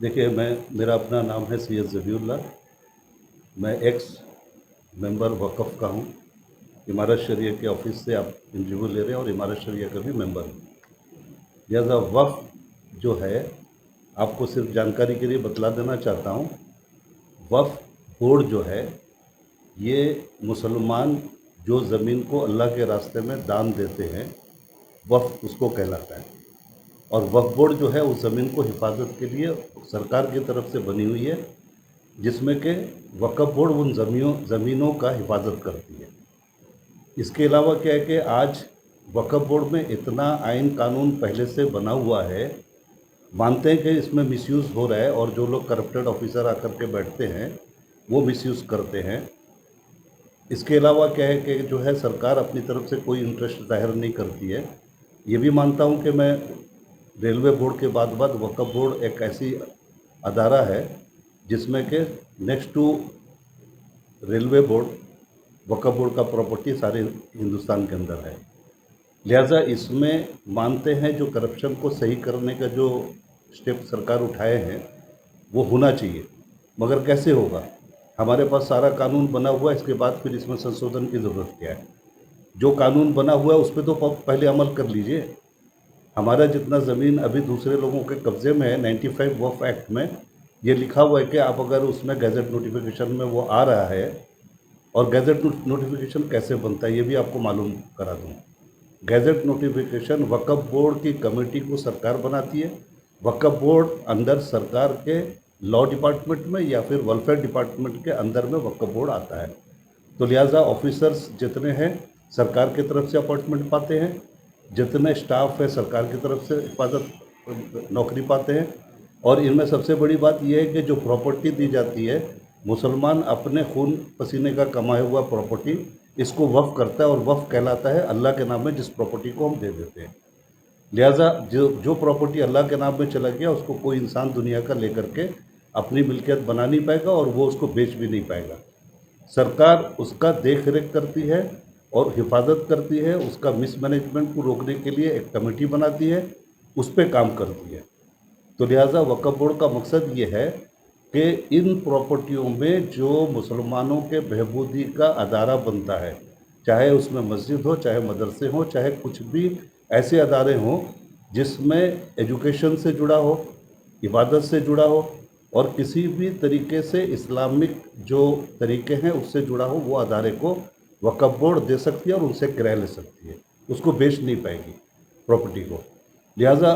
देखिए, मेरा अपना नाम है सैयद ज़बीउल्लाह। मैं एक्स मेंबर वक़फ़ का हूँ। इमारत शरिया के ऑफ़िस से आप इंटरव्यू ले रहे हैं और इमारत शरिया का भी मेंबर हूँ। लिहाज़ा वक़्फ़ जो है, आपको सिर्फ जानकारी के लिए बतला देना चाहता हूँ। वक़्फ़ बोर्ड जो है, ये मुसलमान जो ज़मीन को अल्लाह के रास्ते में दान देते हैं, वक़्फ़ उसको कहलाता है। और वक्फ बोर्ड जो है उस ज़मीन को हिफाजत के लिए सरकार की तरफ से बनी हुई है, जिसमें कि वक्फ बोर्ड उन ज़मीनों का हिफाजत करती है। इसके अलावा क्या है कि आज वक्फ बोर्ड में इतना आइन कानून पहले से बना हुआ है, मानते हैं कि इसमें मिसयूज़ हो रहा है और जो लोग करप्टेड ऑफिसर आकर के बैठते हैं वो मिसयूज़ करते हैं। इसके अलावा क्या है कि जो है सरकार अपनी तरफ से कोई इंटरेस्ट ज़ाहिर नहीं करती है। ये भी मानता हूँ कि मैं रेलवे बोर्ड के बाद वक्फ बोर्ड एक ऐसी अदारा है जिसमें कि नेक्स्ट टू रेलवे बोर्ड वक्फ बोर्ड का प्रॉपर्टी सारे हिंदुस्तान के अंदर है। लिहाजा इसमें मानते हैं जो करप्शन को सही करने का जो स्टेप सरकार उठाए हैं वो होना चाहिए, मगर कैसे होगा? हमारे पास सारा कानून बना हुआ है, इसके बाद फिर इसमें संशोधन की ज़रूरत क्या है? जो कानून बना हुआ है उस पर तो पहले अमल कर लीजिए। हमारा जितना ज़मीन अभी दूसरे लोगों के कब्ज़े में है, 95 वक्फ एक्ट में ये लिखा हुआ है कि आप अगर उसमें गैजेट नोटिफिकेशन में वो आ रहा है, और गैजेट नोटिफिकेशन कैसे बनता है ये भी आपको मालूम करा दूँ। गैजेट नोटिफिकेशन वक्फ बोर्ड की कमेटी को सरकार बनाती है। वक्फ बोर्ड अंदर सरकार के लॉ डिपार्टमेंट में या फिर वेलफेयर डिपार्टमेंट के अंदर में वक्फ बोर्ड आता है। तो लिहाजा ऑफिसर्स जितने हैं सरकार की तरफ से अपॉइंटमेंट पाते हैं, जितने स्टाफ है सरकार की तरफ से हिफाजत नौकरी पाते हैं। और इनमें सबसे बड़ी बात यह है कि जो प्रॉपर्टी दी जाती है, मुसलमान अपने खून पसीने का कमाया हुआ प्रॉपर्टी इसको वक्फ करता है और वक्फ कहलाता है अल्लाह के नाम में जिस प्रॉपर्टी को हम दे देते हैं। लिहाजा जो जो प्रॉपर्टी अल्लाह के नाम में चला गया उसको कोई इंसान दुनिया का लेकर के अपनी मिल्कियत बना नहीं पाएगा और वो उसको बेच भी नहीं पाएगा। सरकार उसका देख रेख करती है और हिफाजत करती है, उसका मिसमैनेजमेंट को रोकने के लिए एक कमेटी बनाती है, उस पर काम करती है। तो लिहाजा वक्फ बोर्ड का मकसद ये है कि इन प्रॉपर्टियों में जो मुसलमानों के बहबूदी का अदारा बनता है, चाहे उसमें मस्जिद हो, चाहे मदरसे हों, चाहे कुछ भी ऐसे अदारे हों जिसमें एजुकेशन से जुड़ा हो, इबादत से जुड़ा हो और किसी भी तरीके से इस्लामिक जो तरीके हैं उससे जुड़ा हो, वो अदारे को वक्फ बोर्ड दे सकती है और उनसे किराया ले सकती है, उसको बेच नहीं पाएगी प्रॉपर्टी को। लिहाजा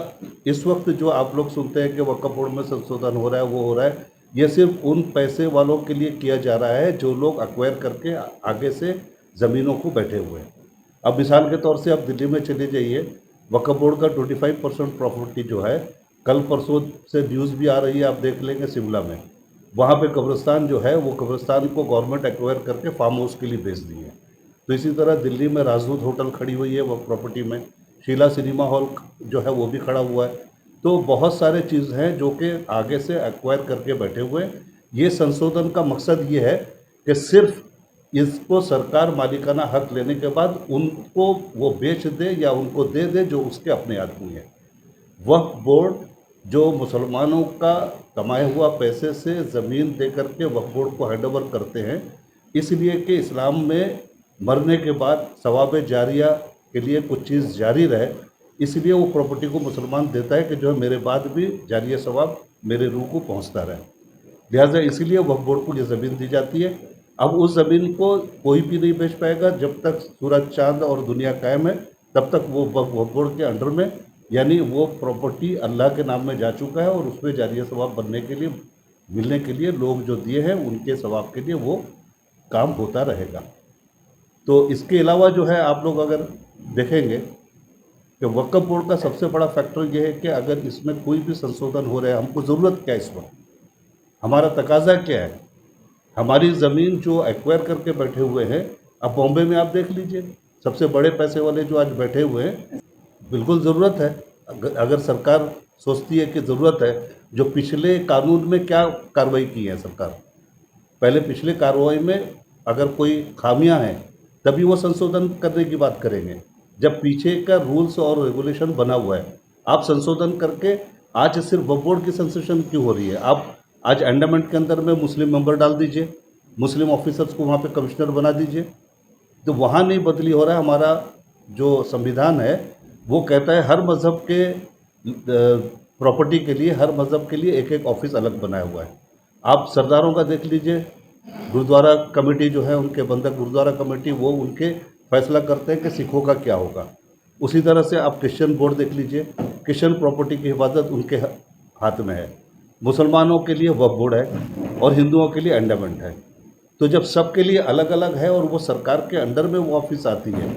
इस वक्त जो आप लोग सुनते हैं कि वक्फ बोर्ड में संशोधन हो रहा है, वो हो रहा है, ये सिर्फ उन पैसे वालों के लिए किया जा रहा है जो लोग एक्वायर करके आगे से ज़मीनों को बैठे हुए हैं। अब मिसाल के तौर से आप दिल्ली में चले जाइए, वक्फ बोर्ड का 25% प्रॉपर्टी जो है, कल परसों से न्यूज़ भी आ रही है, आप देख लेंगे शिमला में, वहाँ पे कब्रिस्तान जो है वो कब्रिस्तान को गवर्नमेंट एक्वायर करके फार्म हाउस के लिए बेच दी है। तो इसी तरह दिल्ली में राजदूत होटल खड़ी हुई है वो प्रॉपर्टी में, शीला सिनेमा हॉल जो है वो भी खड़ा हुआ है। तो बहुत सारे चीज़ हैं जो कि आगे से एक्वायर करके बैठे हुए हैं। ये संशोधन का मकसद ये है कि सिर्फ इसको सरकार मालिकाना हक लेने के बाद उनको वो बेच दे या उनको दे दे जो उसके अपने आदमी है। वक्फ बोर्ड जो मुसलमानों का कमाए हुआ पैसे से ज़मीन दे करके वक्फ बोर्ड को हैंड ओवर करते हैं, इसलिए कि इस्लाम में मरने के बाद सवाब जारिया के लिए कुछ चीज़ जारी रहे, इसलिए वो प्रॉपर्टी को मुसलमान देता है कि जो है मेरे बाद भी जारिया सवाब मेरे रूह को पहुंचता रहे। लिहाजा इसीलिए वक्फ बोर्ड को ये ज़मीन दी जाती है। अब उस ज़मीन को कोई भी नहीं बेच पाएगा जब तक सूरज चांद और दुनिया कायम है, तब तक वो वक्फ बोर्ड के अंडर में, यानी वो प्रॉपर्टी अल्लाह के नाम में जा चुका है और उसमें जारिया सवाब बनने के लिए, मिलने के लिए लोग जो दिए हैं उनके सवाब के लिए वो काम होता रहेगा। तो इसके अलावा जो है आप लोग अगर देखेंगे कि वक्फ बोर्ड का सबसे बड़ा फैक्टर ये है कि अगर इसमें कोई भी संशोधन हो रहा है, हमको ज़रूरत क्या है इस वक्त, हमारा तकाजा क्या है? हमारी ज़मीन जो एक्वायर करके बैठे हुए हैं, अब बॉम्बे में आप देख लीजिए, सबसे बड़े पैसे वाले जो आज बैठे हुए हैं, बिल्कुल ज़रूरत है। अगर सरकार सोचती है कि ज़रूरत है, जो पिछले कानून में क्या कार्रवाई की है सरकार, पहले पिछले कार्रवाई में अगर कोई खामियां हैं तभी वो संशोधन करने की बात करेंगे। जब पीछे का रूल्स और रेगुलेशन बना हुआ है, आप संशोधन करके आज सिर्फ वक्फ बोर्ड की संसेशन क्यों हो रही है? आप आज एंडोमेंट के अंदर में मुस्लिम मेंबर डाल दीजिए, मुस्लिम ऑफिसर्स को वहाँ पे कमिश्नर बना दीजिए, तो वहाँ नहीं बदली हो रहा है। हमारा जो संविधान है वो कहता है हर मज़हब के प्रॉपर्टी के लिए, हर मज़हब के लिए एक एक ऑफिस अलग बनाया हुआ है। आप सरदारों का देख लीजिए, गुरुद्वारा कमेटी जो है, उनके बंधक गुरुद्वारा कमेटी, वो उनके फैसला करते हैं कि सिखों का क्या होगा। उसी तरह से आप क्रिश्चियन बोर्ड देख लीजिए, क्रिश्चियन प्रॉपर्टी की हिफाजत उनके हाथ में है। मुसलमानों के लिए वक्फ बोर्ड है और हिंदुओं के लिए एंडोमेंट है। तो जब सबके लिए अलग अलग है और वो सरकार के अंडर में वो ऑफिस आती है,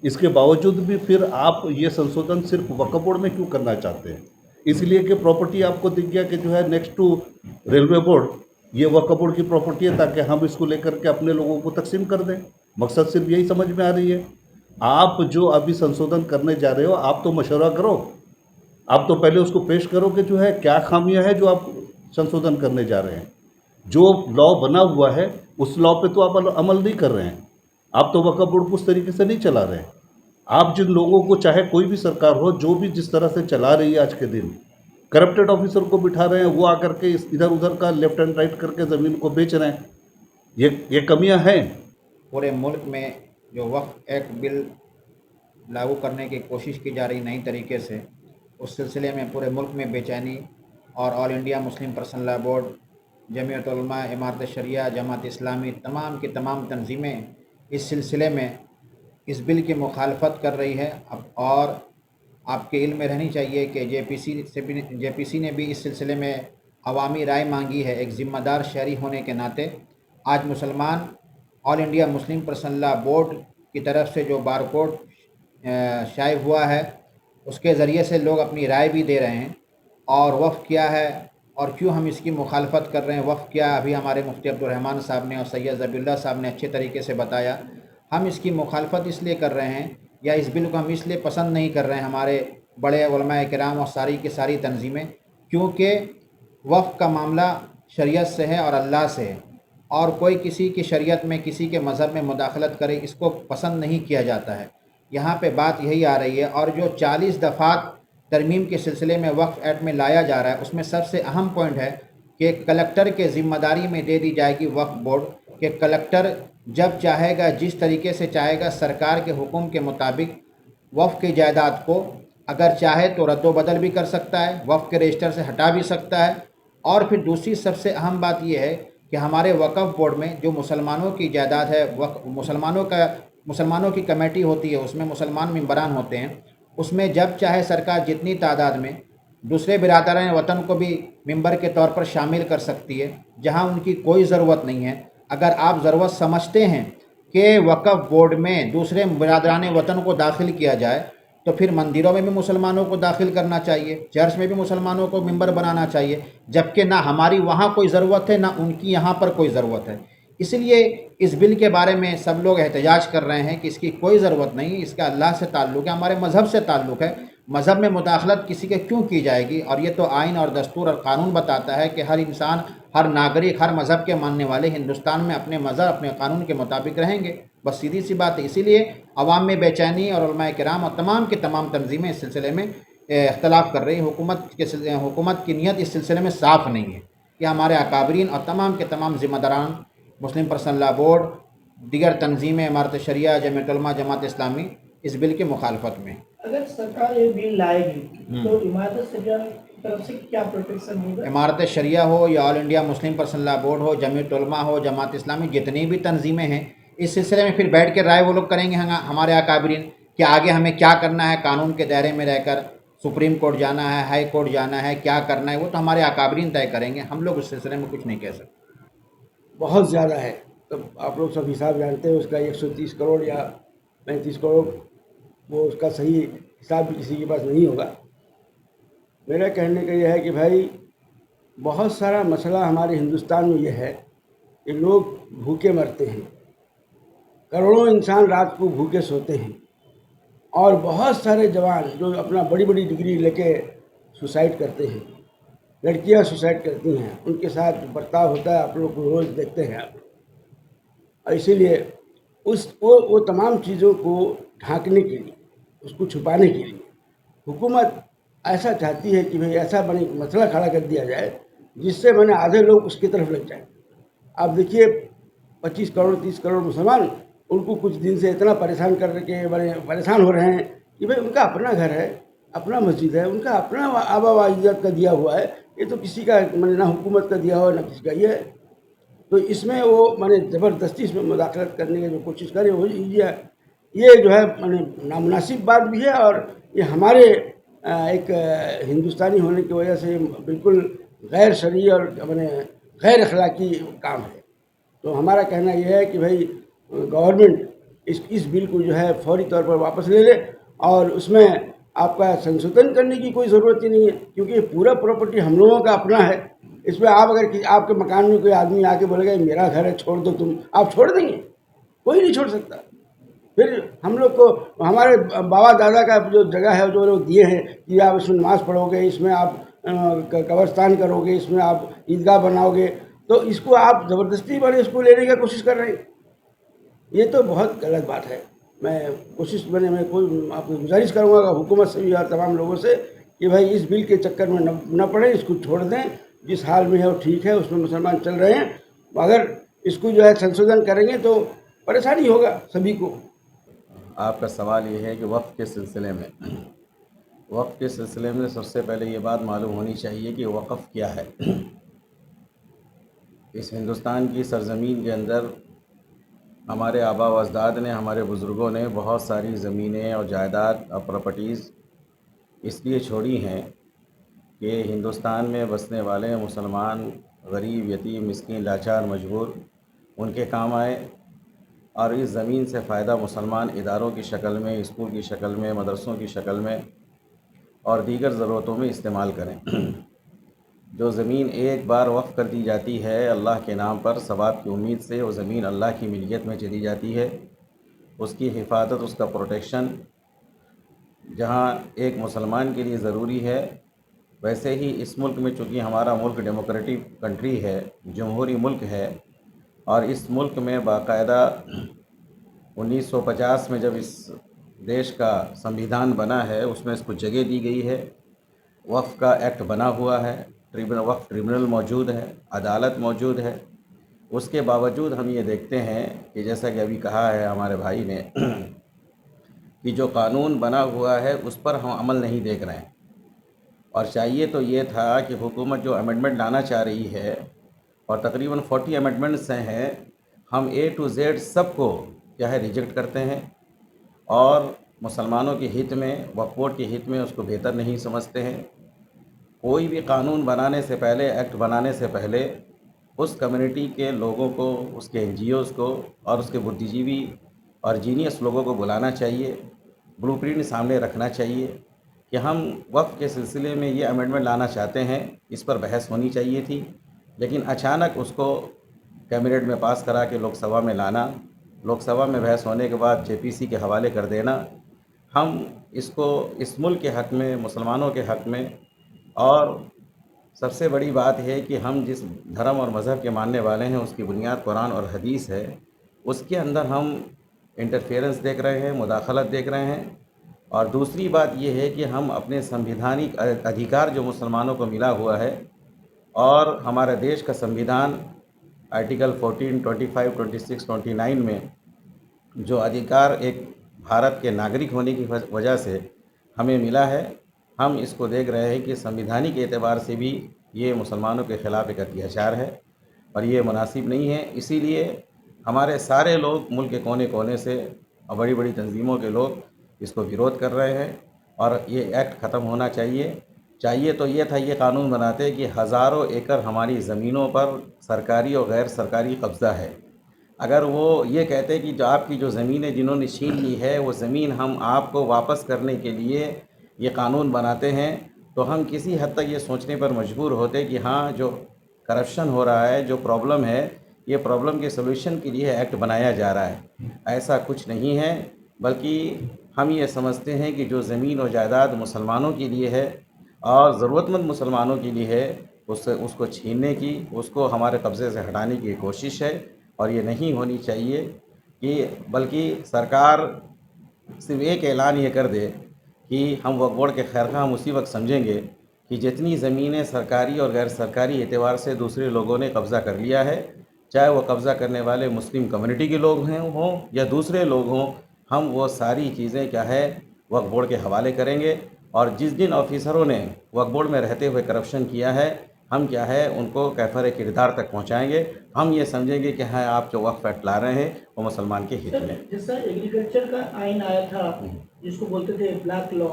इसके बावजूद भी फिर आप ये संशोधन सिर्फ वक्फ बोर्ड में क्यों करना चाहते हैं? इसलिए कि प्रॉपर्टी आपको दिख गया कि जो है नेक्स्ट टू रेलवे बोर्ड, ये वक्फ बोर्ड की प्रॉपर्टी है, ताकि हम इसको लेकर के अपने लोगों को तकसीम कर दें। मकसद सिर्फ यही समझ में आ रही है। आप जो अभी संशोधन करने जा रहे हो, आप तो मशवरा करो, आप तो पहले उसको पेश करो कि जो है क्या खामियां हैं जो आप संशोधन करने जा रहे हैं। जो लॉ बना हुआ है उस लॉ पे तो आप अमल नहीं कर रहे हैं। आप तो वक्फ बोर्ड को उस तरीके से नहीं चला रहे हैं। आप जिन लोगों को, चाहे कोई भी सरकार हो, जो भी जिस तरह से चला रही है आज के दिन, करप्टेड ऑफिसर को बिठा रहे हैं, वो आकर के इधर उधर का लेफ्ट एंड राइट करके ज़मीन को बेच रहे हैं। ये कमियां हैं। पूरे मुल्क में जो वक्फ एक्ट बिल लागू करने की कोशिश की जा रही नई तरीके से, उस सिलसिले में पूरे मुल्क में बेचैनी, और all India Muslim personal law board, Jamiat Ulama, इमारत शरिया, जमात इस्लामी, तमाम की तमाम तंजीमें इस सिलसिले में इस बिल की मुखालफत कर रही है। और आपके इल्म में रहनी चाहिए कि जेपीसी ने भी इस सिलसिले में अवामी राय मांगी है। एक ज़िम्मेदार शहरी होने के नाते आज मुसलमान all India Muslim personal law board की तरफ से जो बारकोड शाये हुआ है, उसके ज़रिए से लोग अपनी राय भी दे रहे हैं। और वफ़ क्या है और क्यों हम इसकी मुखालफत कर रहे हैं, वफ़ क्या, अभी हमारे मुफ्ती अब्दुर्रहमान साहब ने और सैयद ज़बीउल्लाह साहब ने अच्छे तरीके से बताया। हम इसकी मुखालफत इसलिए कर रहे हैं, या इस बिल को हम इसलिए पसंद नहीं कर रहे हैं, हमारे बड़े उलमाए किराम और सारी की सारी तंजीमें, क्योंकि वफ़ का मामला शरीयत से है और अल्लाह से है, और कोई किसी की शरीयत में, किसी के मज़हब में मुदाखलत करे, इसको पसंद नहीं किया जाता है। यहाँ पे बात यही आ रही है। और जो 40 दफ़ात तरमीम के सिलसिले में वक्फ एक्ट में लाया जा रहा है, उसमें सबसे अहम पॉइंट है कि कलेक्टर के ज़िम्मेदारी में दे दी जाएगी वक्फ बोर्ड, कि कलेक्टर जब चाहेगा, जिस तरीके से चाहेगा, सरकार के हुक्म के मुताबिक वक्फ की जायदाद को अगर चाहे तो रद्द-ओ-बदल भी कर सकता है, वक्फ के रजिस्टर से हटा भी सकता है। और फिर दूसरी सबसे अहम बात यह है कि हमारे वक्फ बोर्ड में जो मुसलमानों की जायदाद है, मुसलमानों की कमेटी होती है, उसमें मुसलमान मेंबरान होते हैं, उसमें जब चाहे सरकार जितनी तादाद में दूसरे बिरादरान वतन को भी मेंबर के तौर पर शामिल कर सकती है, जहां उनकी कोई ज़रूरत नहीं है। अगर आप ज़रूरत समझते हैं कि वक्फ बोर्ड में दूसरे बिरादरान वतन को दाखिल किया जाए, तो फिर मंदिरों में भी मुसलमानों को दाखिल करना चाहिए, चर्च में भी मुसलमानों को मेंबर बनाना चाहिए, जबकि ना हमारी वहाँ कोई ज़रूरत है, ना उनकी यहाँ पर कोई ज़रूरत है। इसलिए इस बिल के बारे में सब लोग एहतजाज कर रहे हैं कि इसकी कोई ज़रूरत नहीं, इसका अल्लाह से ताल्लुक़ है, हमारे मज़हब से ताल्लुक़ है। मज़हब में मुदाखलत किसी के क्यों की जाएगी? और ये तो आइन और दस्तूर और क़ानून बताता है कि हर इंसान, हर नागरिक, हर मज़हब के मानने वाले हिंदुस्तान में अपने मज़हब, अपने क़ानून के मुताबिक रहेंगे। बस सीधी सी बात है। इसीलिए अवाम में बेचैनी, और उलमाए किराम और तमाम की तमाम तंजीमें इस सिलसिले में इख्तलाफ कर रही। हुकूमत की नीयत इस सिलसिले में साफ़ नहीं है कि हमारे अकाबरीन और तमाम के तमाम ज़िम्मेदारान, मुस्लिम पर्सनल लॉ बोर्ड, दीगर तंजीमें, इमारत शरिया, जमीयत उलमा, जमात इस्लामी इस बिल की मुखालफत में। अगर सरकार ये बिल लाएगी तो इमारत शरिया की तरफ से क्या प्रोटेक्शन होगा? इमारत शरिया हो या all India Muslim personal law board हो, जमीयत उलमा हो, जमात इस्लामी, जितनी भी तंजीमें हैं, इस सिलसिले में फिर बैठ के राय वो लोग करेंगे, हमारे अकाबरीन, कि आगे हमें क्या करना है, कानून के दायरे में रहकर सुप्रीम कोर्ट जाना है, हाई कोर्ट जाना है, क्या करना है, वो तो हमारे अकाबरीन तय करेंगे। हम लोग उस सिलसिले में कुछ नहीं कह सकते। बहुत ज़्यादा है, तो आप लोग सब हिसाब जानते हैं उसका। 130 करोड़ या 35 करोड़, वो उसका सही हिसाब भी किसी के पास नहीं होगा। मेरा कहने का यह है कि भाई, बहुत सारा मसला हमारे हिंदुस्तान में यह है कि लोग भूखे मरते हैं, करोड़ों इंसान रात को भूखे सोते हैं, और बहुत सारे जवान जो अपना बड़ी बड़ी डिग्री लेके सुसाइड करते हैं, लड़कियां सुसाइड करती हैं, उनके साथ बर्ताव होता है, आप लोग रोज़ देखते हैं आप। और इसीलिए वो तमाम चीज़ों को ढांकने के लिए, उसको छुपाने के लिए हुकूमत ऐसा चाहती है कि भाई ऐसा मसला खड़ा कर दिया जाए जिससे आधे लोग उसकी तरफ लग जाएं। आप देखिए 25 करोड़ 30 करोड़ मुसलमान उनको कुछ दिन से इतना परेशान कर के परेशान हो रहे हैं कि भाई उनका अपना घर है, अपना मस्जिद है, उनका अपना आबा व अजदाद का दिया हुआ है, ये तो किसी का ना हुकूमत का दिया हुआ ना किसी का ये है। तो इसमें वो ज़बरदस्ती इसमें मुदाखलत करने की जो कोशिश करे वो ये जो है नामुनासिब बात भी है, और ये हमारे एक हिंदुस्तानी होने की वजह से बिल्कुल गैर शरई और गैर अखलाकी काम है। तो हमारा कहना यह है कि भाई गवर्नमेंट इस बिल को जो है फौरी तौर पर वापस ले ले, और उसमें आपका संशोधन करने की कोई ज़रूरत ही नहीं है, क्योंकि ये पूरा प्रॉपर्टी हम लोगों का अपना है। इसमें आप अगर आपके मकान में कोई आदमी आके बोलेगा ये मेरा घर है छोड़ दो तुम, आप छोड़ देंगे? कोई नहीं छोड़ सकता। फिर हम लोग को हमारे बाबा दादा का जो जगह है जो लोग दिए हैं कि आप इसमें नमाज़ पढ़ोगे, इसमें आप कब्रस्तान करोगे, इसमें आप ईदगाह बनाओगे, तो इसको आप ज़बरदस्ती इसको लेने की कोशिश कर रहे हैं। ये तो बहुत गलत बात है। मैं कोई आपको गुजारिश करूँगा हुकूमत से भी और तमाम लोगों से कि भाई इस बिल के चक्कर में न पड़े, इसको छोड़ दें। जिस हाल में है वो ठीक है, उसमें मुसलमान चल रहे हैं, अगर इसको जो है संशोधन करेंगे तो परेशानी होगा सभी को। आपका सवाल ये है कि वक्फ़ के सिलसिले में सबसे पहले ये बात मालूम होनी चाहिए कि वक़्फ़ क्या है। इस हिंदुस्तान की सरज़मीन के अंदर हमारे आबा व अजदाद ने, हमारे बुज़ुर्गों ने बहुत सारी ज़मीनें और जायदाद और प्रॉपर्टीज़ इसलिए छोड़ी हैं कि हिंदुस्तान में बसने वाले मुसलमान गरीब, यतीम, मिस्कीन, लाचार, मजबूर उनके काम आए, और इस ज़मीन से फ़ायदा मुसलमान इदारों की शक्ल में, स्कूल की शक्ल में, मदरसों की शक्ल में और दीगर ज़रूरतों में इस्तेमाल करें। जो ज़मीन एक बार वक़्फ़ कर दी जाती है अल्लाह के नाम पर सवाब की उम्मीद से, वो ज़मीन अल्लाह की मिल्कियत में चली जाती है। उसकी हिफाजत, उसका प्रोटेक्शन जहाँ एक मुसलमान के लिए ज़रूरी है, वैसे ही इस मुल्क में चूँकि हमारा मुल्क डेमोक्रेटिक कंट्री है, जमहूरी मुल्क है, और इस मुल्क में बाकायदा 1950 में जब इस देश का संविधान बना है उसमें इसको जगह दी गई है। वक्फ़ का एक्ट बना हुआ है, वक्फ़ ट्रिब्यूनल मौजूद है, अदालत मौजूद है। उसके बावजूद हम ये देखते हैं कि जैसा कि अभी कहा है हमारे भाई ने कि जो कानून बना हुआ है उस पर हम अमल नहीं देख रहे हैं। और चाहिए तो ये था कि हुकूमत जो अमेंडमेंट लाना चाह रही है, और तकरीबन 40 अमेंडमेंट्स हैं, हम A to Z सबको क्या है रिजेक्ट करते हैं, और मुसलमानों के हित में, वक्फ़ बोर्ड के हित में उसको बेहतर नहीं समझते हैं। कोई भी कानून बनाने से पहले, एक्ट बनाने से पहले उस कम्युनिटी के लोगों को, उसके NGOs को और उसके बुद्धिजीवी और जीनियस लोगों को बुलाना चाहिए, ब्लूप्रिंट सामने रखना चाहिए कि हम वक्फ़ के सिलसिले में ये अमेंडमेंट लाना चाहते हैं, इस पर बहस होनी चाहिए थी। लेकिन अचानक उसको कैबिनेट में पास करा के लोकसभा में लाना, लोकसभा में बहस होने के बाद JPC के हवाले कर देना, हम इसको इस मुल्क के हक़ में, मुसलमानों के हक़ में, और सबसे बड़ी बात है कि हम जिस धर्म और मज़हब के मानने वाले हैं उसकी बुनियाद कुरान और हदीस है, उसके अंदर हम इंटरफेरेंस देख रहे हैं, मुदाखलत देख रहे हैं। और दूसरी बात यह है कि हम अपने संवैधानिक अधिकार जो मुसलमानों को मिला हुआ है, और हमारे देश का संविधान आर्टिकल 14, 25, 26, 29 में जो अधिकार एक भारत के नागरिक होने की वजह से हमें मिला है, हम इसको देख रहे हैं कि संवैधानिक एतबार से भी ये मुसलमानों के ख़िलाफ़ एक अत्याचार है और ये मुनासिब नहीं है। इसीलिए हमारे सारे लोग मुल्क के कोने कोने से और बड़ी बड़ी तंजीमों के लोग इसको विरोध कर रहे हैं, और ये एक्ट ख़त्म होना चाहिए तो ये था, ये कानून बनाते कि हज़ारों एकड़ हमारी ज़मीनों पर सरकारी और गैर सरकारी कब्ज़ा है। अगर वो ये कहते कि जो आपकी जो ज़मीनें जिन्होंने छीन ली है वो ज़मीन हम आपको वापस करने के लिए ये कानून बनाते हैं, तो हम किसी हद तक ये सोचने पर मजबूर होते कि हाँ, जो करप्शन हो रहा है, जो प्रॉब्लम है, ये प्रॉब्लम के सलूशन के लिए एक्ट बनाया जा रहा है। ऐसा कुछ नहीं है, बल्कि हम ये समझते हैं कि जो ज़मीन और जायदाद मुसलमानों के लिए है और ज़रूरतमंद मुसलमानों के लिए है, उसको छीनने की, उसको हमारे कब्ज़े से हटाने की कोशिश है। और ये नहीं होनी चाहिए कि बल्कि सरकार सिर्फ एक ऐलान ये कर दे कि हम वक्फ बोर्ड के खैरखा हम उसी वक्त समझेंगे कि जितनी ज़मीनें सरकारी और गैर सरकारी एतबार से दूसरे लोगों ने कब्ज़ा कर लिया है, चाहे वो कब्ज़ा करने वाले मुस्लिम कम्युनिटी के लोग हों या दूसरे लोग हों, हम वो सारी चीज़ें क्या है वक्फ बोर्ड के हवाले करेंगे। और जिस जिन ऑफिसरों ने वक्फ बोर्ड में रहते हुए करप्शन किया है, हम क्या है उनको कैफर किरदार तक पहुंचाएंगे। हम ये समझेंगे कि हाँ आप जो वक्फ एक्ट ला रहे हैं वो मुसलमान के हित सर, में। जैसा एग्रीकल्चर का आइन आया था जिसको बोलते थे ब्लैक लॉ,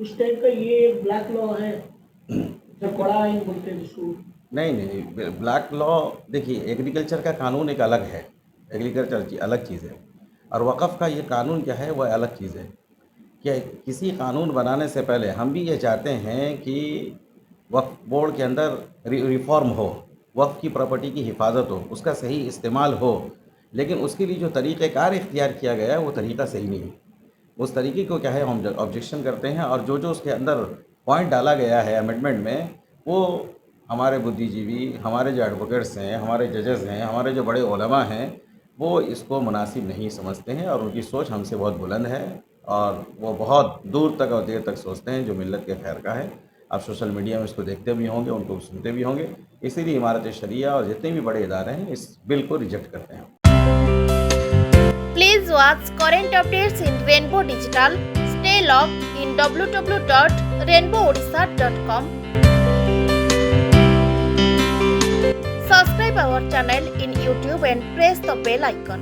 उस टाइप का ये ब्लैक लॉ है जो बड़ा आइन बोलते हैं जिसको? नहीं, ब्लैक लॉ देखिए, एग्रीकल्चर का कानून एक अलग है, एग्रीकल्चर की अलग चीज़ है, और वक़्फ़ का ये कानून क्या है वह अलग चीज़ है। कि किसी कानून बनाने से पहले हम भी ये चाहते हैं कि वक्फ बोर्ड के अंदर रिफॉर्म हो, वक्फ की प्रॉपर्टी की हिफाजत हो, उसका सही इस्तेमाल हो, लेकिन उसके लिए जो तरीक़ेकार इख्तियार किया गया है वो तरीक़ा सही नहीं है। उस तरीके को क्या है हम ऑब्जेक्शन करते हैं, और जो जो उसके अंदर पॉइंट डाला गया है अमेंडमेंट में, वो हमारे बुद्धिजीवी, हमारे जो एडवोकेट्स हैं, हमारे जजेस हैं, हमारे जो बड़े उलमा हैं, वो इसको मुनासिब नहीं समझते हैं, और उनकी सोच हमसे बहुत बुलंद है और वो बहुत दूर तक और देर तक सोचते हैं जो मिल्लत के खैर का है। आप सोशल मीडिया में इसको देखते भी होंगे, उनको सुनते भी होंगे। इसीलिए इमारत शरिया और जितने भी बड़े इदारे हैं इस बिल को रिजेक्ट करते हैं। Please watch current updates in Rainbow Digital. Stay logged in www.rainbowodisha.com. Subscribe our channel in YouTube and press the bell icon.